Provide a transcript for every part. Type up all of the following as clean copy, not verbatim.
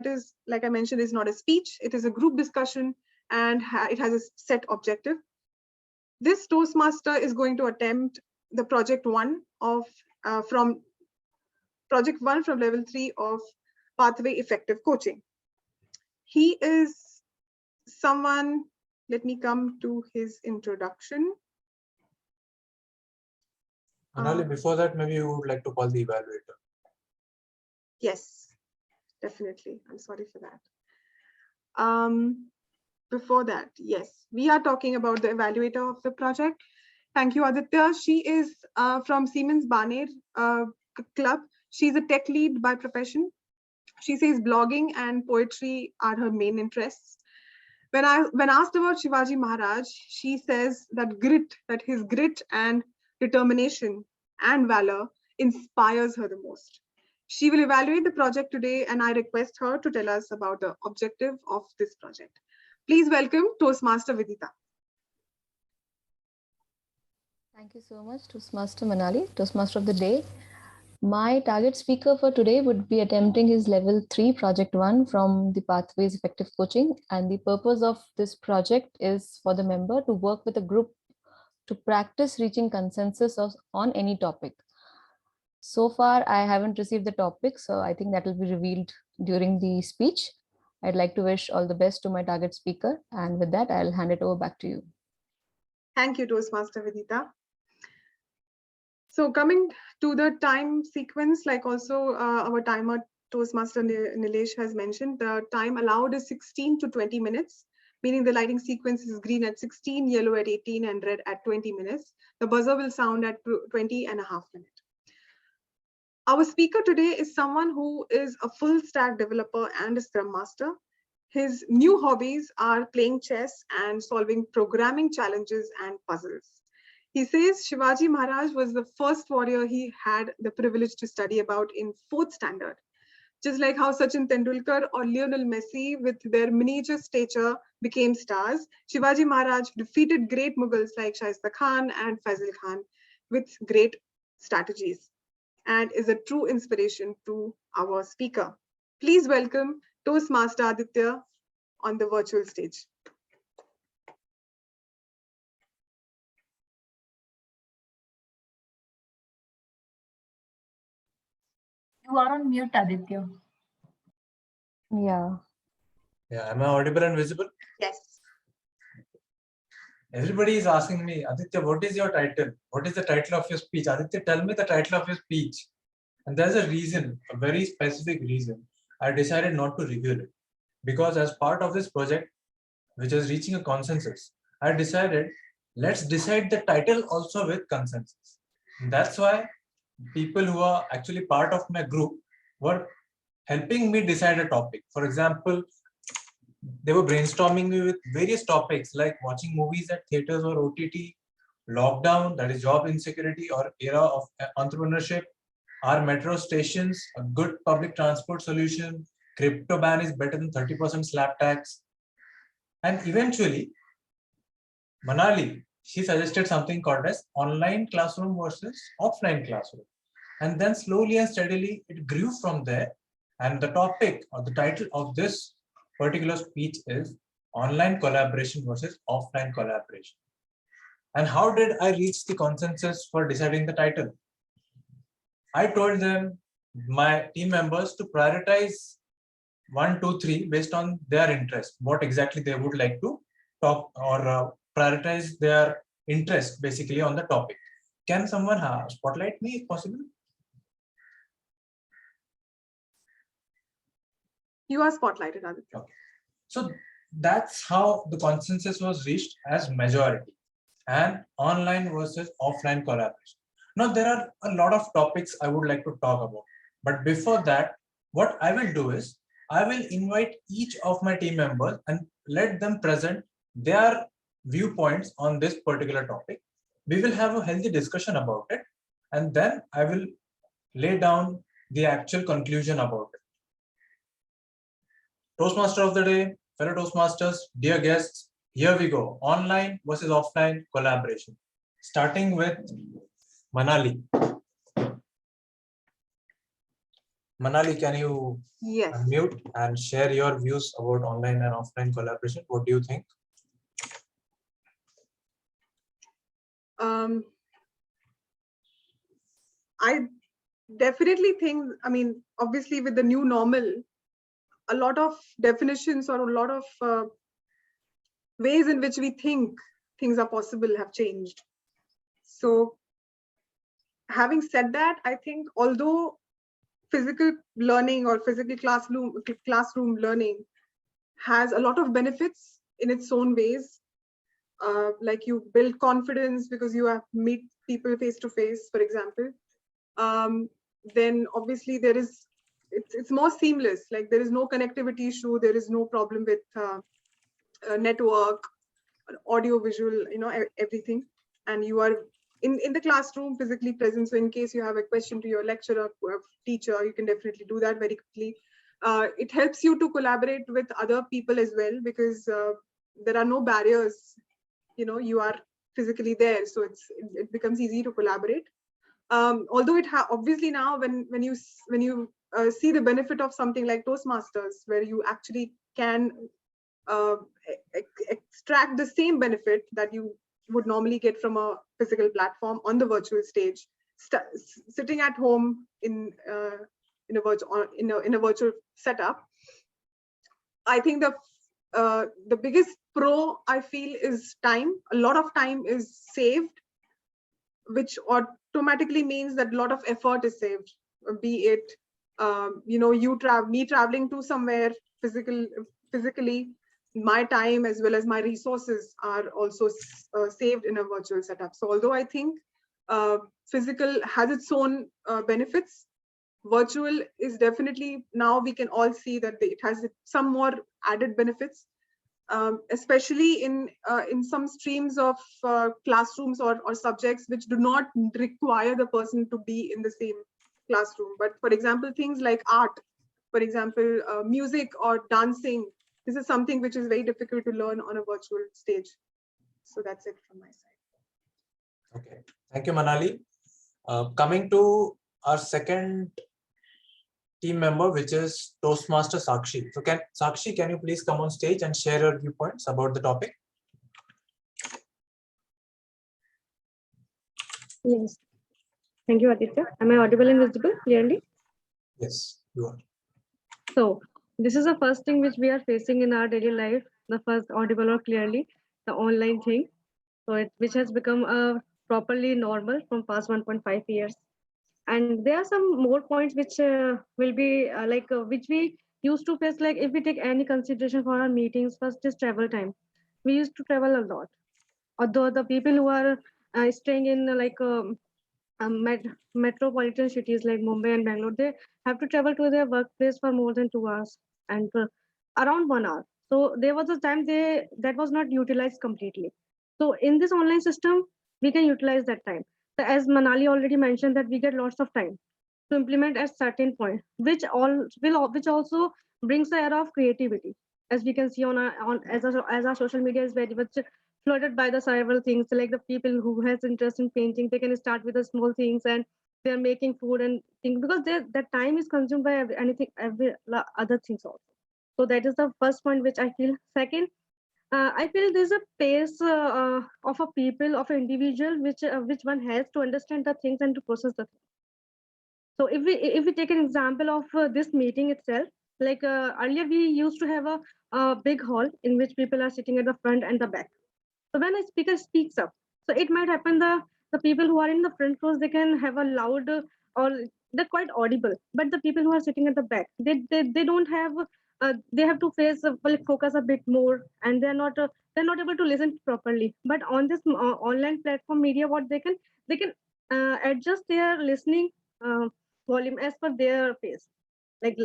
is, like I mentioned, is not a speech. It is a group discussion, and it has a set objective. This Toastmaster is going to attempt the project one from level 3 of Pathway Effective Coaching. He is someone, let me come to his introduction. Manali, before that, maybe you would like to call the evaluator. Yes, definitely. I'm sorry for that. Before that, yes, we are talking about the evaluator of the project. Thank you, Aditya. She is from Siemens Barnet Club. She's a tech lead by profession. She says blogging and poetry are her main interests. When asked about Shivaji Maharaj, she says that his grit and determination and valor inspires her the most. She will evaluate the project today, and I request her to tell us about the objective of this project. Please welcome Toastmaster Vidita. Thank you so much, Toastmaster Manali, Toastmaster of the day. My target speaker for today would be attempting his level 3 project 1 from the Pathways Effective Coaching. And the purpose of this project is for the member to work with a group to practice reaching consensus on any topic. So far, I haven't received the topic, so I think that will be revealed during the speech. I'd like to wish all the best to my target speaker. And with that, I'll hand it over back to you. Thank you, Toastmaster Vidita. So coming to the time sequence, like also our timer Toastmaster Nilesh has mentioned, the time allowed is 16 to 20 minutes, meaning the lighting sequence is green at 16, yellow at 18, and red at 20 minutes. The buzzer will sound at 20 and a half minutes. Our speaker today is someone who is a full stack developer and a Scrum Master. His new hobbies are playing chess and solving programming challenges and puzzles. He says Shivaji Maharaj was the first warrior he had the privilege to study about in 4th standard. Just like how Sachin Tendulkar or Lionel Messi with their miniature stature became stars, Shivaji Maharaj defeated great Mughals like Shaista Khan and Faisal Khan with great strategies and is a true inspiration to our speaker. Please welcome Toastmaster Aditya on the virtual stage. You are on mute, Aditya. Yeah. Yeah, am I audible and visible? Yes. Everybody is asking me, Aditya, what is your title? What is the title of your speech? Aditya, tell me the title of your speech. And there's a reason, a very specific reason. I decided not to reveal it. Because as part of this project, which is reaching a consensus, I decided, let's decide the title also with consensus. And that's why people who are actually part of my group were helping me decide a topic. For example, they were brainstorming me with various topics like watching movies at theaters or OTT, lockdown, that is job insecurity or era of entrepreneurship, are metro stations a good public transport solution, crypto ban is better than 30% slab tax. And eventually, Manali, she suggested something called as online classroom versus offline classroom. And then slowly and steadily, it grew from there. And the topic or the title of this particular speech is online collaboration versus offline collaboration. And how did I reach the consensus for deciding the title? I told them, my team members, to prioritize 1, 2, 3 based on their interest, what exactly they would like to talk or prioritize their interest basically on the topic. Can someone spotlight me if possible? You are spotlighted, Aditya. Okay. So that's how the consensus was reached as majority, and online versus offline collaboration. Now, there are a lot of topics I would like to talk about. But before that, what I will do is, I will invite each of my team members and let them present their viewpoints on this particular topic. We will have a healthy discussion about it, and then I will lay down the actual conclusion about it. Toastmaster of the day, fellow Toastmasters, dear guests, here we go. Online versus offline collaboration. Starting with Manali. Manali, can you Yes. unmute and share your views about online and offline collaboration? What do you think? I definitely think, I mean, obviously with the new normal, a lot of definitions or a lot of ways in which we think things are possible have changed. So having said that, I think although physical learning or physical classroom learning has a lot of benefits in its own ways, like you build confidence because you have meet people face to face, for example, then obviously it's more seamless. Like there is no connectivity issue, there is no problem with network, audio, visual, everything, and you are in the classroom physically present. So in case you have a question to your lecturer or teacher, you can definitely do that very quickly. It helps you to collaborate with other people as well, because there are no barriers. You are physically there, so it becomes easy to collaborate. Although obviously now when you see the benefit of something like Toastmasters, where you actually can uh, extract the same benefit that you would normally get from a physical platform on the virtual stage, sitting at home in a virtual setup. I think the biggest pro I feel is time. A lot of time is saved, which automatically means that a lot of effort is saved. Be it me traveling to somewhere physically, my time as well as my resources are also saved in a virtual setup. So although I think physical has its own benefits, virtual is definitely, now we can all see that it has some more added benefits, especially in some streams of classrooms or subjects which do not require the person to be in the same classroom. But for example, things like art, for example, music or dancing, this is something which is very difficult to learn on a virtual stage. So that's it from my side. Okay, thank you, Manali. Coming to our second team member, which is Toastmaster Sakshi. So Sakshi, can you please come on stage and share your viewpoints about the topic? Yes. Thank you, Aditya. Am I audible and visible clearly? Yes, you are. So this is the first thing which we are facing in our daily life, the first audible or clearly, the online thing. So which has become properly normal from past 1.5 years. And there are some more points which will be which we used to face, like if we take any consideration for our meetings. First is travel time. We used to travel a lot. Although the people who are staying in metropolitan cities like Mumbai and Bangalore, they have to travel to their workplace for more than 2 hours and around 1 hour. So there was a time that was not utilized completely. So in this online system, we can utilize that time. So as Manali already mentioned, that we get lots of time to implement at certain point, which also brings the era of creativity. As we can see as our social media is very much flooded by the several things, like the people who has interest in painting, they can start with the small things and they're making food and things, because that time is consumed by every other things also. So that is the first point which I feel. Second, I feel there's a pace of a people, of an individual, which one has to understand the things and to process the things. So if we take an example of this meeting itself, like earlier we used to have a big hall in which people are sitting at the front and the back. So when a speaker speaks up, so it might happen the people who are in the front rows, they can have a loud or they're quite audible, but the people who are sitting at the back, they don't have they have to focus a bit more, and they're not able to listen properly. But on this online platform media, what they can adjust their listening volume as per their pace, like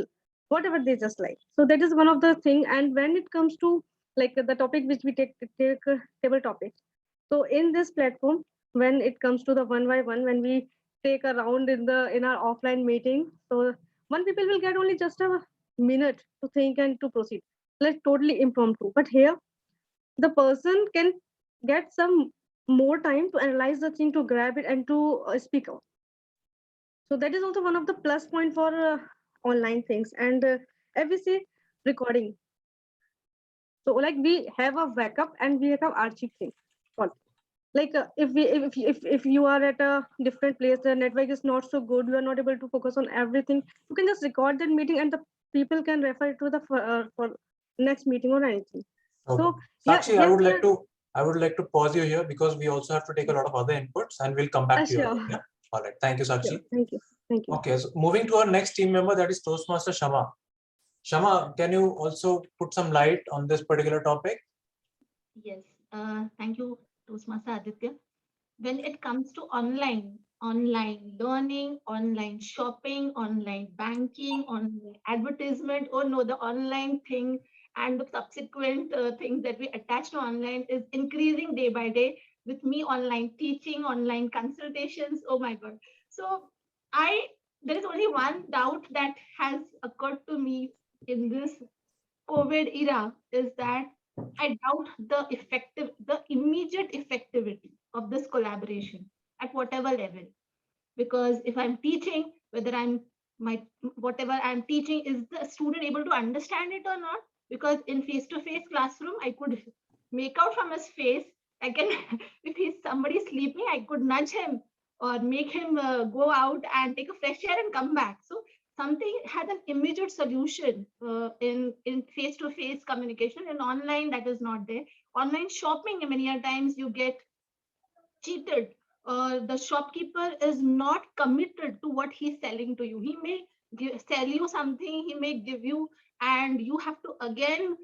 whatever they just like. So that is one of the thing. And when it comes to like the topic which we take table topics, so in this platform, when it comes to the one by one, when we take a round in our offline meeting, so one people will get only just a minute to think and to proceed, like totally impromptu. But here the person can get some more time to analyze the thing, to grab it and to speak out. So that is also one of the plus point for online things, and if we see recording, so like we have a backup and we have archive thing. Like if you are at a different place, the network is not so good, you are not able to focus on everything, you can just record that meeting and the people can refer to the for next meeting or anything. Okay. So yeah, Sakshi, I would like to pause you here because we also have to take a lot of other inputs and we'll come back to you. sure. Yeah. All right. Thank you, Sakshi. Sure. Thank you. Okay. So moving to our next team member, that is Toastmaster Shama. Shama, can you also put some light on this particular topic? Yes. Thank you, Toastmaster Aditya. When it comes to online learning, online shopping, online banking, online advertisement, oh no, the online thing and the subsequent things that we attach to online is increasing day by day. With me, online teaching, online consultations, oh my God. So there is only one doubt that has occurred to me in this COVID era, is that I doubt the immediate effectivity of this collaboration at whatever level. Because if I'm teaching, whether whatever I'm teaching, is the student able to understand it or not? Because in face-to-face classroom, I could make out from his face. I can, if he's somebody sleeping, I could nudge him or make him go out and take a fresh air and come back. So something has an immediate solution in face-to-face communication. And online, that is not there. Online shopping, many a times you get cheated. The shopkeeper is not committed to what he's selling to you. He may sell you something, he may give you, and you have to again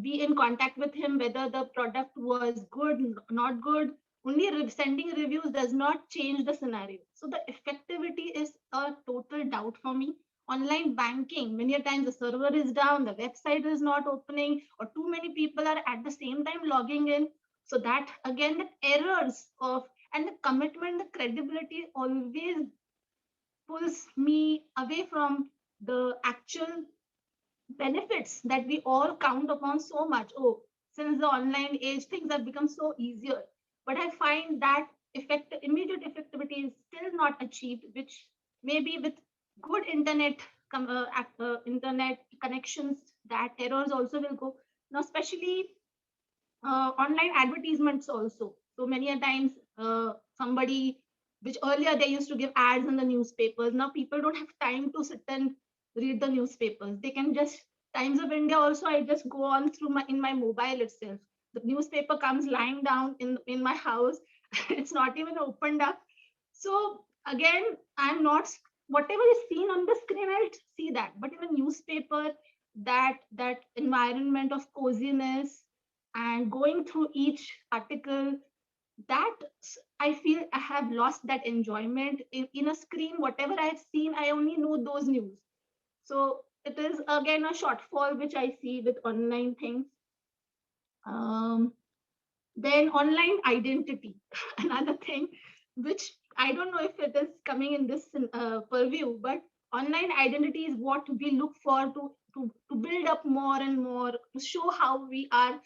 be in contact with him whether the product was good, not good. Only sending reviews does not change the scenario. So the effectivity is a total doubt for me. Online banking, many a times the server is down, the website is not opening, or too many people are at the same time logging in. So that again, the errors of and the commitment, the credibility always pulls me away from the actual benefits that we all count upon so much. Oh, since the online age, things have become so easier. But I find that immediate effectivity is still not achieved, which maybe with good internet connections, that errors also will go. Now, especially online advertisements also. So many a times somebody, which earlier they used to give ads in the newspapers, now people don't have time to sit and read the newspapers. They can just, Times of India also, I just go on through my mobile itself. The newspaper comes lying down in my house. It's not even opened up. So again, I'm not, whatever is seen on the screen, I'll see that. But in a newspaper, that environment of coziness and going through each article, that I feel I have lost that enjoyment. In a screen, whatever I've seen, I only know those news. So it is again a shortfall which I see with online things. Then online identity, another thing which I don't know if it is coming in this purview, but online identity is what we look for to build up more and more, to show how we are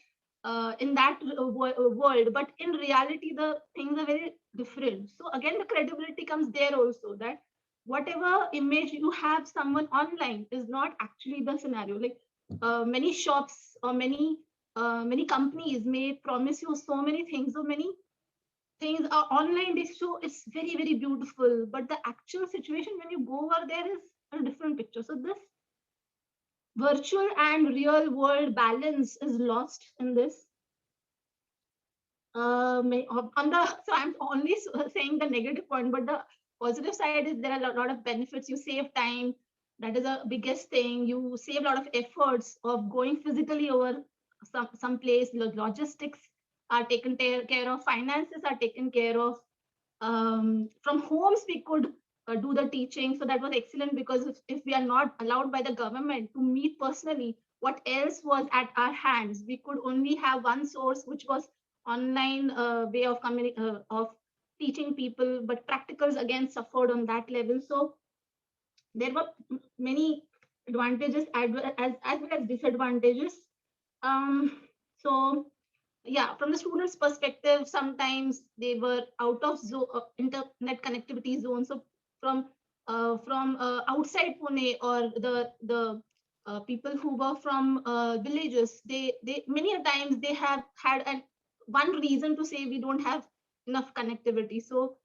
in that world. But in reality, the things are very different. So again, the credibility comes there also, that whatever image you have someone online is not actually the scenario. Like many shops or many companies may promise you so many things, so many things are online, they show it's very, very beautiful, but the actual situation when you go over there is a different picture. So this virtual and real world balance is lost in this. So I'm only saying the negative point, but the positive side is there are a lot of benefits. You save time. That is the biggest thing. You save a lot of efforts of going physically over some place. Logistics are taken care of. Finances are taken care of. From homes, we could do the teaching. So that was excellent, because if we are not allowed by the government to meet personally, what else was at our hands? We could only have one source, which was online way of teaching people, but practicals again suffered on that level. So there were many advantages as well as disadvantages. So yeah, from the students' perspective, sometimes they were out of internet connectivity zone. So from from outside Pune, or the people who were from villages, they many a times they have had one reason to say we don't have enough connectivity. So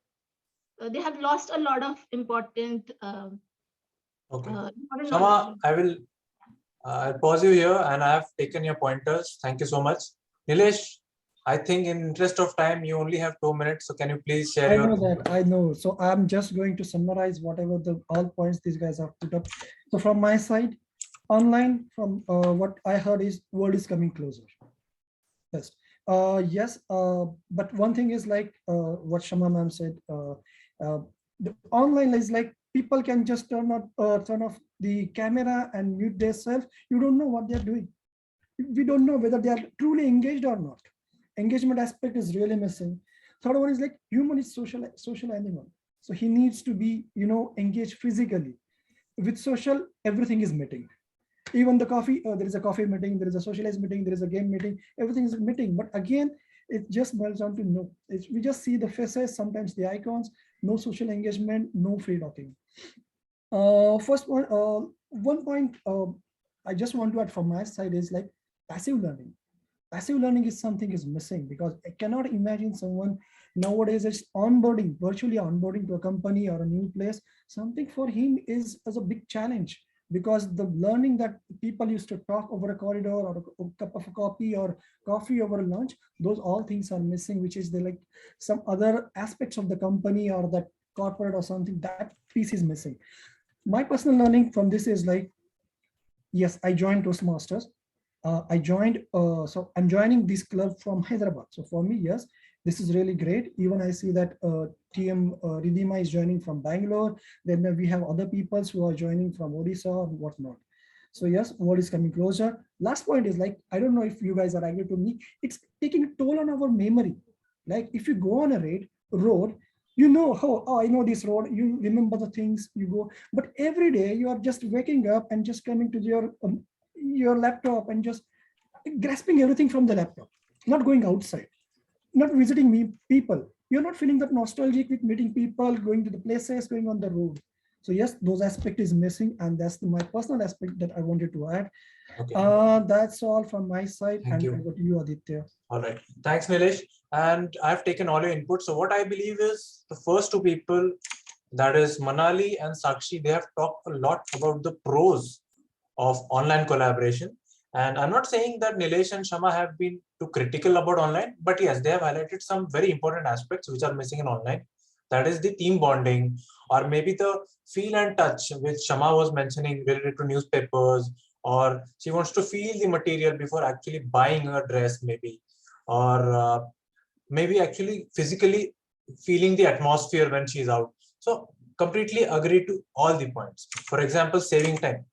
they have lost a lot of important Okay. important Shama, knowledge. I will I'll pause you here, and I have taken your pointers. Thank you so much. Nilesh, I think in interest of time, you only have 2 minutes. So can you please share I your... know that, I know. So I'm just going to summarize whatever the all points these guys have put up. So from my side, online, from what I heard is world is coming closer. Yes. Yes. But one thing is like what Shama ma'am said, the online is like people can just turn off the camera and mute themselves. You don't know what they're doing. We don't know whether they are truly engaged or not. Engagement aspect is really missing. Third one is like human is social animal. So he needs to be, engaged physically. With social, everything is meeting. Even the coffee, there is a coffee meeting, there is a socialized meeting, there is a game meeting, everything is meeting. But again, it just boils down to no. We just see the faces, sometimes the icons, no social engagement, no free talking. First one, one point I just want to add from my side is like passive learning. Passive learning is something is missing, because I cannot imagine someone nowadays is onboarding, virtually onboarding to a company or a new place. Something for him is as a big challenge, because the learning that people used to talk over a corridor or a cup of coffee or coffee over lunch, those all things are missing, which is the like some other aspects of the company or that corporate or something, that piece is missing. My personal learning from this is like, yes, I joined Toastmasters. So I'm joining this club from Hyderabad. So for me, yes, this is really great. Even I see that TM Ridhima is joining from Bangalore. Then we have other people who are joining from Odisha or whatnot. So yes, world is coming closer. Last point is like, I don't know if you guys are agree to me, it's taking a toll on our memory. Like if you go on a road, you know how, oh, I know this road, you remember the things, you go, but every day you are just waking up and just coming to your laptop and just grasping everything from the laptop, not going outside, not visiting people. You're not feeling that nostalgic with meeting people, going to the places, going on the road. So yes, those aspect is missing, and that's my personal aspect that I wanted to add. Okay. That's all from my side. Thank you. Over to you, Aditya. All right. Thanks, Nilesh. And I've taken all your input. So what I believe is the first two people, that is Manali and Sakshi, they have talked a lot about the pros of online collaboration. And I'm not saying that Nilesh and Shama have been too critical about online, but yes, they have highlighted some very important aspects which are missing in online. That is the team bonding, or maybe the feel and touch, which Shama was mentioning related to newspapers, or she wants to feel the material before actually buying a dress, maybe, or maybe actually physically feeling the atmosphere when she's out. So completely agree to all the points. For example, saving time.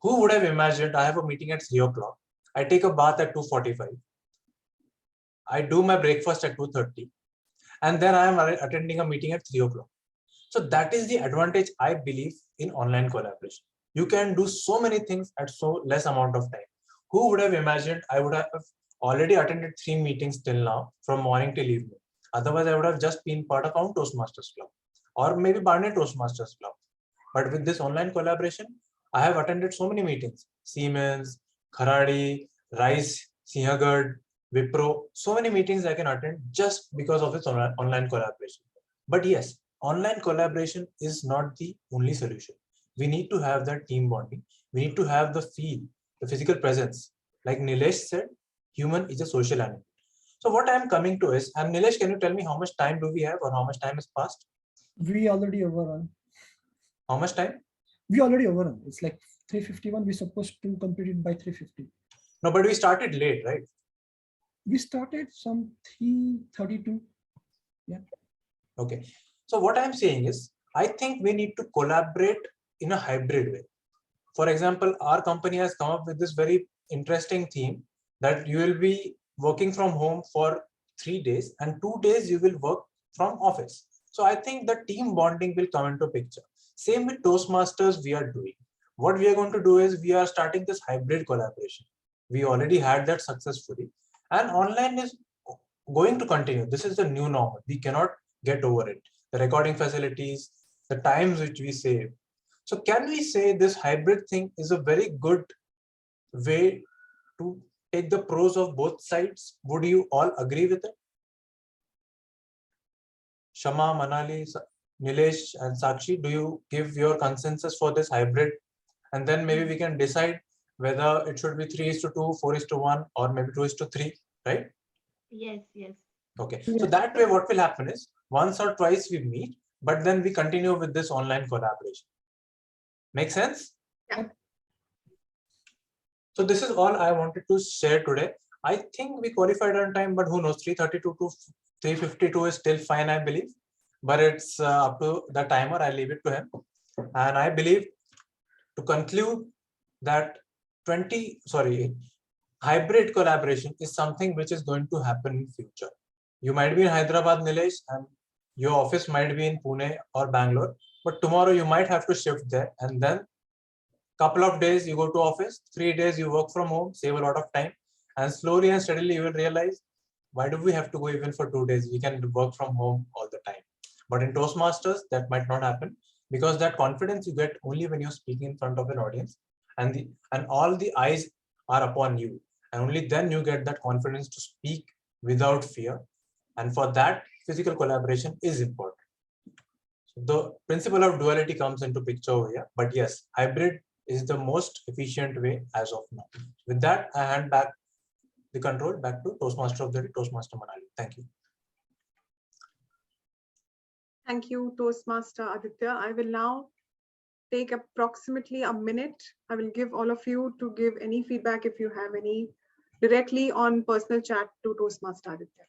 Who would have imagined I have a meeting at 3 o'clock? I take a bath at 2:45. I do my breakfast at 2:30. And then I am attending a meeting at 3 o'clock. So that is the advantage, I believe, in online collaboration. You can do so many things at so less amount of time. Who would have imagined I would have already attended 3 meetings till now, from morning till evening? Otherwise, I would have just been part of our Toastmasters club, or maybe Barnet Toastmasters club. But with this online collaboration, I have attended so many meetings: Siemens, Kharadi, Rice, Sinhagad, Wipro, so many meetings I can attend just because of this online collaboration. But yes, online collaboration is not the only solution. We need to have that team bonding. We need to have the feel, the physical presence. Like Nilesh said, human is a social animal. So what I'm coming to is, and Nilesh, can you tell me how much time do we have, or how much time has passed? We already overrun. How much time? We already overrun. It's like 3:51. We're supposed to complete it by 3:50. No, but we started late, right? We started some 3:32. Yeah. Okay. So what I'm saying is, I think we need to collaborate in a hybrid way. For example, our company has come up with this very interesting theme that you will be working from home for 3 days, and 2 days you will work from office. So I think the team bonding will come into picture. Same with Toastmasters we are doing. What we are going to do is we are starting this hybrid collaboration. We already had that successfully, and online is going to continue. This is the new normal. We cannot get over it. The recording facilities, the times which we save. So can we say this hybrid thing is a very good way to take the pros of both sides? Would you all agree with it? Shama, Manali, Nilesh and Sakshi, do you give your consensus for this hybrid? And then maybe we can decide whether it should be 3:2, 4:1, or maybe 2:3, right? Yes, yes. Okay, so that way what will happen is once or twice we meet, but then we continue with this online collaboration. Make sense? Yeah. So this is all I wanted to share today. I think we qualified on time, but who knows, 3:32 to 3:52 is still fine, I believe. But it's up to the timer, I leave it to him. And I believe to conclude that hybrid collaboration is something which is going to happen in future. You might be in Hyderabad, Nilesh, and your office might be in Pune or Bangalore, but tomorrow you might have to shift there, and then couple of days you go to office, 3 days you work from home, save a lot of time, and slowly and steadily you will realize, why do we have to go even for 2 days? We can work from home all the time. But in Toastmasters, that might not happen, because that confidence you get only when you're speaking in front of an audience, and all the eyes are upon you, and only then you get that confidence to speak without fear. And for that, physical collaboration is important. So the principle of duality comes into picture over here. But yes, hybrid is the most efficient way as of now. With that, I hand back the control back to Toastmaster of the day, Toastmaster Manali. Thank you. Thank you, Toastmaster Aditya. I will now take approximately a minute. I will give all of you to give any feedback if you have any directly on personal chat to Toastmaster Aditya.